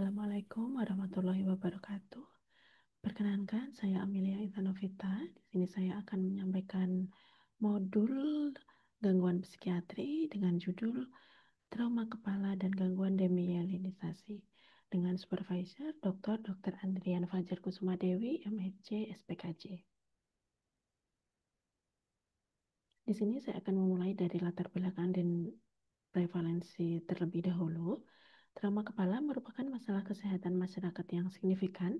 Assalamualaikum warahmatullahi wabarakatuh. Perkenalkan, saya Amelia Ivanovita. Di sini saya akan menyampaikan modul gangguan psikiatri dengan judul trauma kepala dan gangguan demyelinisasi dengan supervisor Dr. Andrian Fajar Kusuma Dewi, MSc, SPKJ. Di sini saya akan memulai dari latar belakang dan prevalensi terlebih dahulu. Trauma kepala merupakan masalah kesehatan masyarakat yang signifikan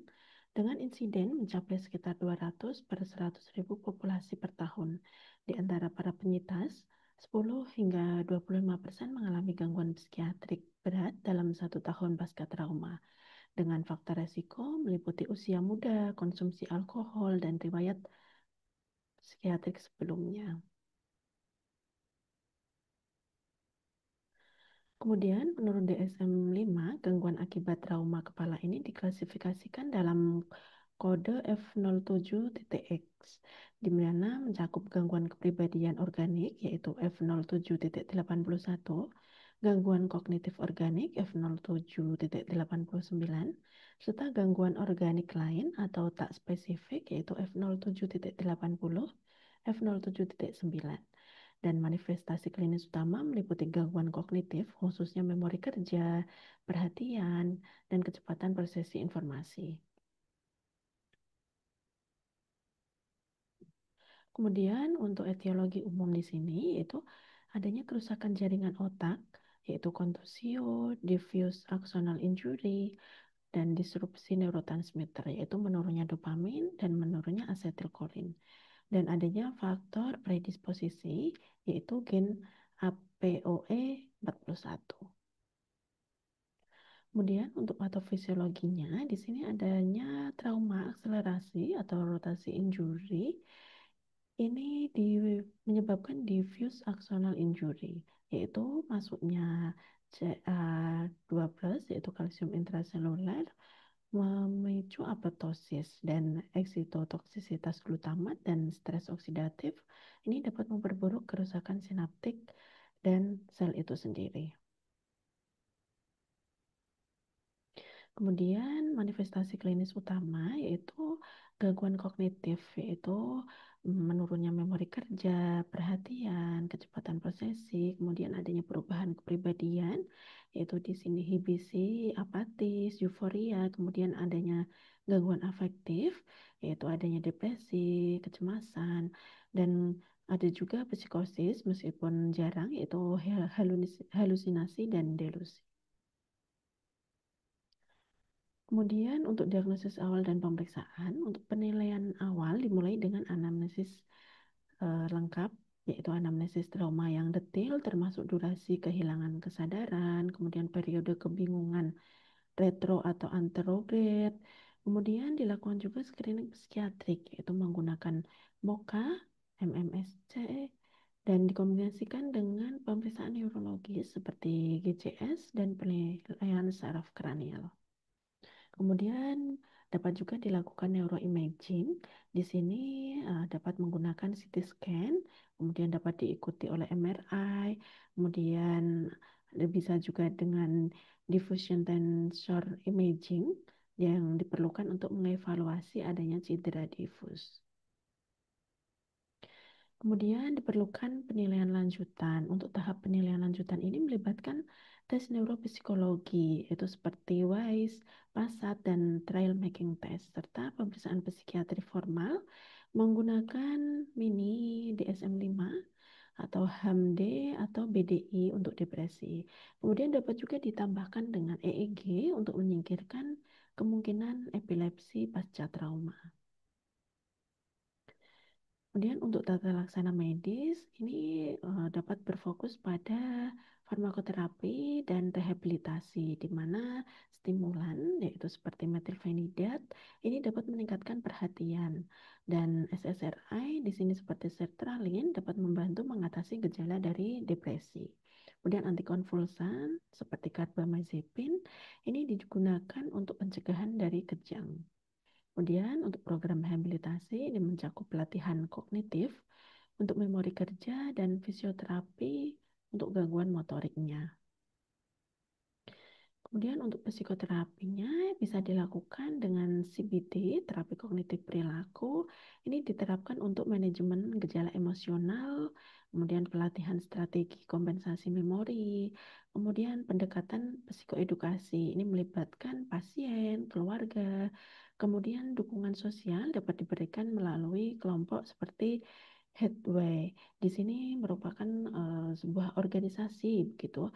dengan insiden mencapai sekitar 200 per 100.000 populasi per tahun. Di antara para penyintas, 10 hingga 25% mengalami gangguan psikiatrik berat dalam 1 tahun pasca trauma. Dengan faktor resiko meliputi usia muda, konsumsi alkohol, dan riwayat psikiatrik sebelumnya. Kemudian, menurut DSM-5, gangguan akibat trauma kepala ini diklasifikasikan dalam kode F07.X, di mana mencakup gangguan kepribadian organik, yaitu F07.81, gangguan kognitif organik F07.89, serta gangguan organik lain atau tak spesifik, yaitu F07.80, F07.9. Dan manifestasi klinis utama meliputi gangguan kognitif, khususnya memori kerja, perhatian, dan kecepatan prosesi informasi. Kemudian untuk etiologi umum di sini yaitu adanya kerusakan jaringan otak, yaitu kontusio, diffuse axonal injury, dan disrupsi neurotransmitter, yaitu menurunnya dopamin dan menurunnya asetilkolin. Dan adanya faktor predisposisi, yaitu gen APOE41. Kemudian untuk patofisiologinya, di sini adanya trauma akselerasi atau rotasi injury. Ini menyebabkan diffuse axonal injury, yaitu masuknya Ca12, yaitu kalsium intraseluler, memicu apoptosis dan eksitotoksisitas glutamat dan stres oksidatif. Ini dapat memperburuk kerusakan sinaptik dan sel itu sendiri. Kemudian manifestasi klinis utama yaitu gangguan kognitif, yaitu menurunnya memori kerja, perhatian, kecepatan prosesi, kemudian adanya perubahan kepribadian, yaitu di sini hibisi, apatis, euforia, kemudian adanya gangguan afektif, yaitu adanya depresi, kecemasan, dan ada juga psikosis meskipun jarang, yaitu halusinasi dan delusi. Kemudian untuk diagnosis awal dan pemeriksaan, untuk penilaian awal dimulai dengan anamnesis lengkap, yaitu anamnesis trauma yang detail termasuk durasi kehilangan kesadaran, kemudian periode kebingungan retro atau anterograde. Kemudian dilakukan juga screening psikiatrik, yaitu menggunakan MoCA, MMSC, dan dikombinasikan dengan pemeriksaan neurologis seperti GCS dan penilaian saraf kranial. Kemudian dapat juga dilakukan neuroimaging. Di sini dapat menggunakan CT scan, kemudian dapat diikuti oleh MRI, kemudian bisa juga dengan diffusion tensor imaging yang diperlukan untuk mengevaluasi adanya cedera diffus. Kemudian diperlukan penilaian lanjutan. Untuk tahap penilaian lanjutan ini melibatkan tes neuropsikologi, yaitu seperti WISE, PASAT, dan trial making test, serta pemeriksaan psikiatri formal menggunakan mini DSM-5 atau HAM-D atau BDI untuk depresi. Kemudian dapat juga ditambahkan dengan EEG untuk menyingkirkan kemungkinan epilepsi pasca trauma. Kemudian untuk tata laksana medis ini dapat berfokus pada farmakoterapi dan rehabilitasi, di mana stimulan yaitu seperti metilfenidat ini dapat meningkatkan perhatian, dan SSRI di sini seperti sertralin dapat membantu mengatasi gejala dari depresi. Kemudian antikonvulsan seperti karbamazepin ini digunakan untuk pencegahan dari kejang. Kemudian untuk program rehabilitasi ini mencakup pelatihan kognitif untuk memori kerja dan fisioterapi untuk gangguan motoriknya. Kemudian untuk psikoterapinya bisa dilakukan dengan CBT, terapi kognitif perilaku. Ini diterapkan untuk manajemen gejala emosional, kemudian pelatihan strategi kompensasi memori, kemudian pendekatan psikoedukasi. Ini melibatkan pasien, keluarga, kemudian dukungan sosial dapat diberikan melalui kelompok seperti Headway. Di sini merupakan sebuah organisasi begitu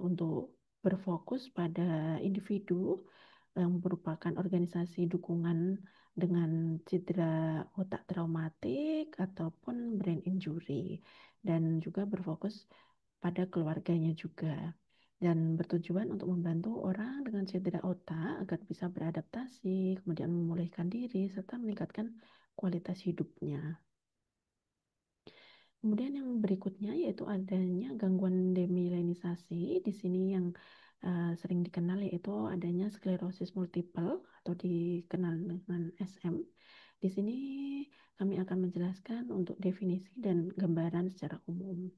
untuk berfokus pada individu yang merupakan organisasi dukungan dengan cedera otak traumatik ataupun brain injury, dan juga berfokus pada keluarganya juga, dan bertujuan untuk membantu orang dengan cedera otak agar bisa beradaptasi, kemudian memulihkan diri serta meningkatkan kualitas hidupnya. Kemudian yang berikutnya yaitu adanya gangguan demyelinisasi. Di sini yang sering dikenal yaitu adanya sklerosis multiple atau dikenal dengan SM. Di sini kami akan menjelaskan untuk definisi dan gambaran secara umum.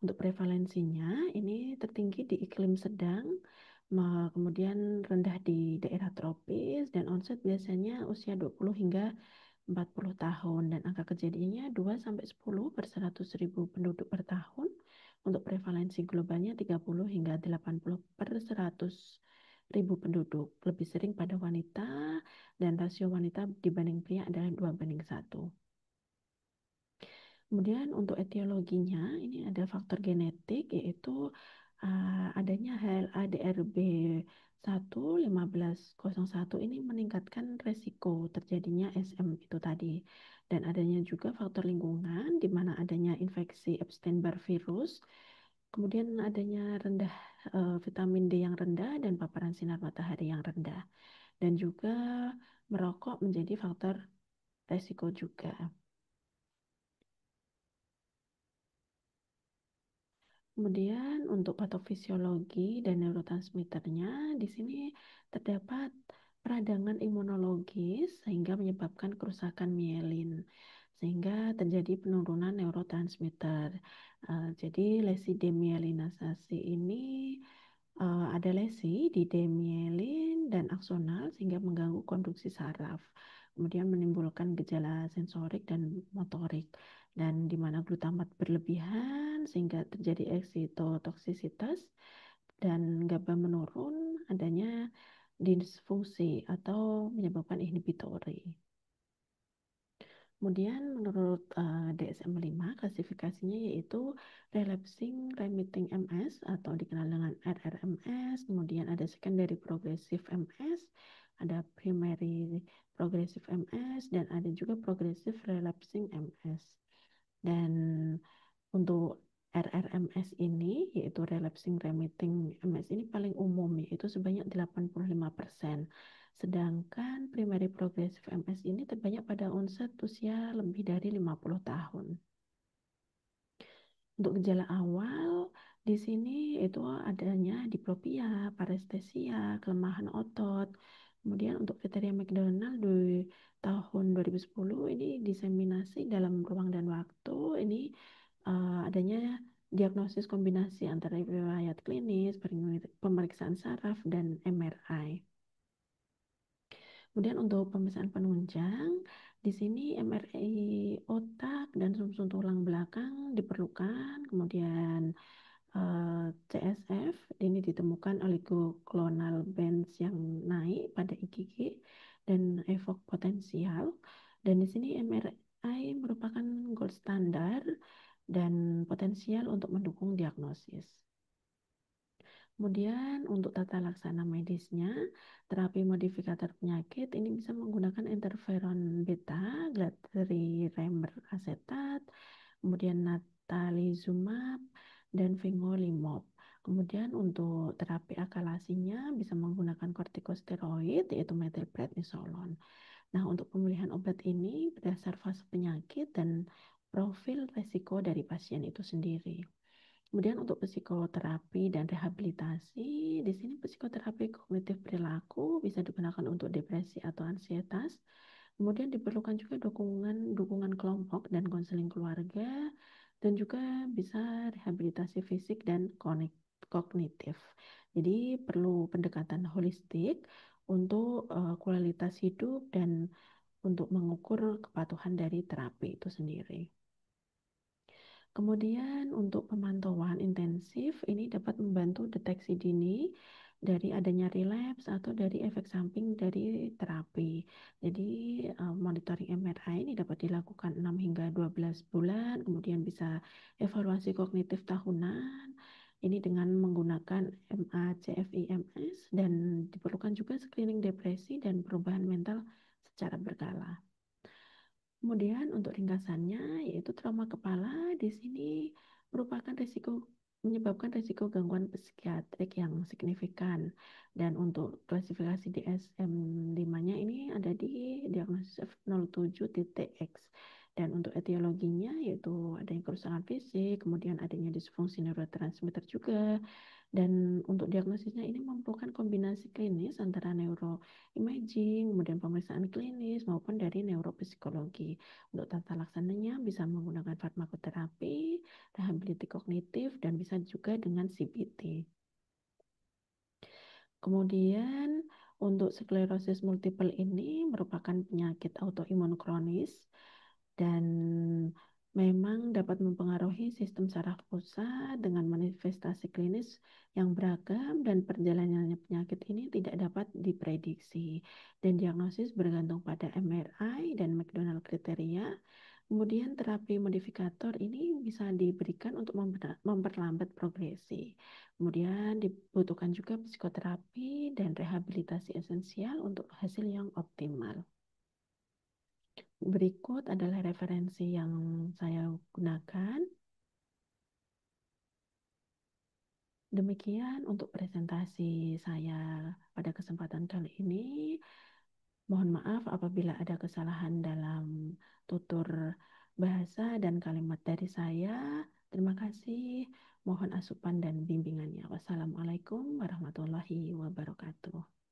Untuk prevalensinya ini tertinggi di iklim sedang, kemudian rendah di daerah tropis, dan onset biasanya usia 20 hingga 40 tahun, dan angka kejadiannya 2-10 per 100.000 penduduk per tahun. Untuk prevalensi globalnya 30 hingga 80 per 100.000 penduduk. Lebih sering pada wanita, dan rasio wanita dibanding pria adalah 2:1. Kemudian untuk etiologinya ini ada faktor genetik yaitu adanya HLA-DRB 1 1501 ini meningkatkan resiko terjadinya SM itu tadi. Dan adanya juga faktor lingkungan di mana adanya infeksi Epstein-Barr virus, kemudian adanya rendah vitamin D yang rendah dan paparan sinar matahari yang rendah. Dan juga merokok menjadi faktor resiko juga. Kemudian untuk patofisiologi dan neurotransmitternya, di sini terdapat peradangan imunologis sehingga menyebabkan kerusakan mielin, sehingga terjadi penurunan neurotransmitter. Jadi lesi demyelinisasi ini ada lesi di demielin dan aksonal sehingga mengganggu konduksi saraf. Kemudian menimbulkan gejala sensorik dan motorik, dan di mana glutamat berlebihan sehingga terjadi eksitotoksisitas dan GABA menurun, adanya disfungsi atau menyebabkan inhibitory. Kemudian menurut DSM-5 klasifikasinya yaitu relapsing remitting MS atau dikenal dengan RRMS, kemudian ada secondary progressive MS, ada primary progressive MS, dan ada juga progressive relapsing MS. Dan untuk RRMS ini yaitu relapsing remitting MS ini paling umum yaitu sebanyak 85%. Sedangkan primary progressive MS ini terbanyak pada onset usia lebih dari 50 tahun. Untuk gejala awal di sini itu adanya diplopia, parestesia, kelemahan otot. Kemudian untuk kriteria McDonald di tahun 2010 ini diseminasi dalam ruang dan waktu. Ini adanya diagnosis kombinasi antara riwayat klinis, pemeriksaan saraf, dan MRI. Kemudian untuk pemeriksaan penunjang, di sini MRI otak dan sumsum tulang belakang diperlukan. Kemudian CSF ini ditemukan oligoclonal bands yang naik pada IgG dan evok potensial. Dan di sini MRI merupakan gold standar dan potensial untuk mendukung diagnosis. Kemudian untuk tata laksana medisnya, terapi modifikator penyakit ini bisa menggunakan interferon beta, glatiramer asetat, kemudian natalizumab, dan fingolimab. Kemudian untuk terapi akalasinya bisa menggunakan kortikosteroid yaitu metilprednisolon. Nah, untuk pemilihan obat ini berdasar fase penyakit dan profil resiko dari pasien itu sendiri. Kemudian untuk psikoterapi dan rehabilitasi, di sini psikoterapi kognitif perilaku bisa digunakan untuk depresi atau ansietas. Kemudian diperlukan juga dukungan kelompok dan konseling keluarga, dan juga bisa rehabilitasi fisik dan kognitif. Jadi perlu pendekatan holistik untuk kualitas hidup dan untuk mengukur kepatuhan dari terapi itu sendiri. Kemudian untuk pemantauan intensif ini dapat membantu deteksi dini dari adanya relapse atau dari efek samping dari terapi. Jadi monitoring MRI ini dapat dilakukan 6 hingga 12 bulan, kemudian bisa evaluasi kognitif tahunan. Ini dengan menggunakan MACFIMS dan diperlukan juga screening depresi dan perubahan mental secara berkala. Kemudian untuk ringkasannya yaitu trauma kepala di sini merupakan menyebabkan risiko gangguan psikiatrik yang signifikan. Dan untuk klasifikasi DSM-5-nya ini ada di diagnosis F07.X. Dan untuk etiologinya yaitu adanya kerusakan fisik, kemudian adanya disfungsi neurotransmitter juga, dan untuk diagnosisnya ini memerlukan kombinasi klinis antara neuroimaging, kemudian pemeriksaan klinis maupun dari neuropsikologi. Untuk tata laksananya bisa menggunakan farmakoterapi, rehabilitasi kognitif, dan bisa juga dengan CBT. Kemudian untuk sklerosis multiple ini merupakan penyakit autoimun kronis dan memang dapat mempengaruhi sistem saraf pusat dengan manifestasi klinis yang beragam dan perjalanannya penyakit ini tidak dapat diprediksi dan diagnosis bergantung pada MRI dan McDonald kriteria. Kemudian terapi modifikator ini bisa diberikan untuk memperlambat progresi. Kemudian dibutuhkan juga psikoterapi dan rehabilitasi esensial untuk hasil yang optimal. Berikut adalah referensi yang saya gunakan. Demikian untuk presentasi saya pada kesempatan kali ini. Mohon maaf apabila ada kesalahan dalam tutur bahasa dan kalimat dari saya. Terima kasih. Mohon asupan dan bimbingannya. Wassalamualaikum warahmatullahi wabarakatuh.